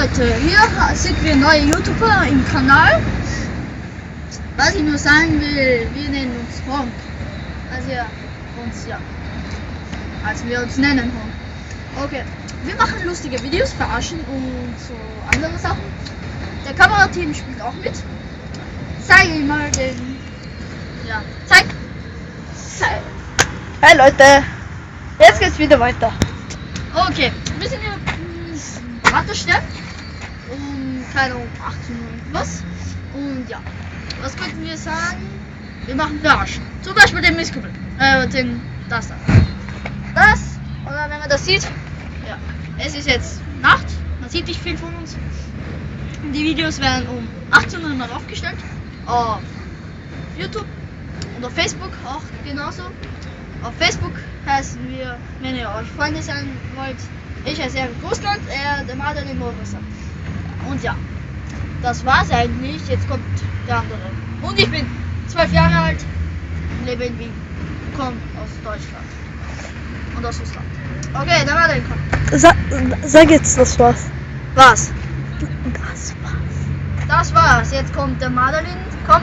Leute, hier sind wir neue YouTuber im Kanal. Was ich nur sagen will, wir nennen uns Honk. Also wir uns nennen Honk. Okay, wir machen lustige Videos, verarschen und so andere Sachen. Der Kamerateam spielt auch mit. Zeig ihm mal den. Ja, zeig. Hi Leute, jetzt geht's wieder weiter. Okay, wir sind hier im Wartestand keine Ahnung, 18 Uhr was. Und ja, was könnten wir sagen? Wir machen Verarschen. Zum Beispiel den Mistkuppel. Das da. Das, oder wenn man das sieht, ja, es ist jetzt Nacht, man sieht nicht viel von uns. Die Videos werden um 18 Uhr mal aufgestellt. Auf YouTube und auf Facebook auch genauso. Auf Facebook heißen wir, wenn ihr euch Freunde sein wollt, ich heiße Erik Großland, er der Martin Morisser. Und ja, das war's eigentlich. Jetzt kommt der andere. Und ich bin 12 Jahre alt, lebe in Wien, komme aus Deutschland und aus Russland. Okay, der Martin kommt. Sag jetzt, das war's. Was? Das war's. Das war's. Jetzt kommt der Madeleine. Komm.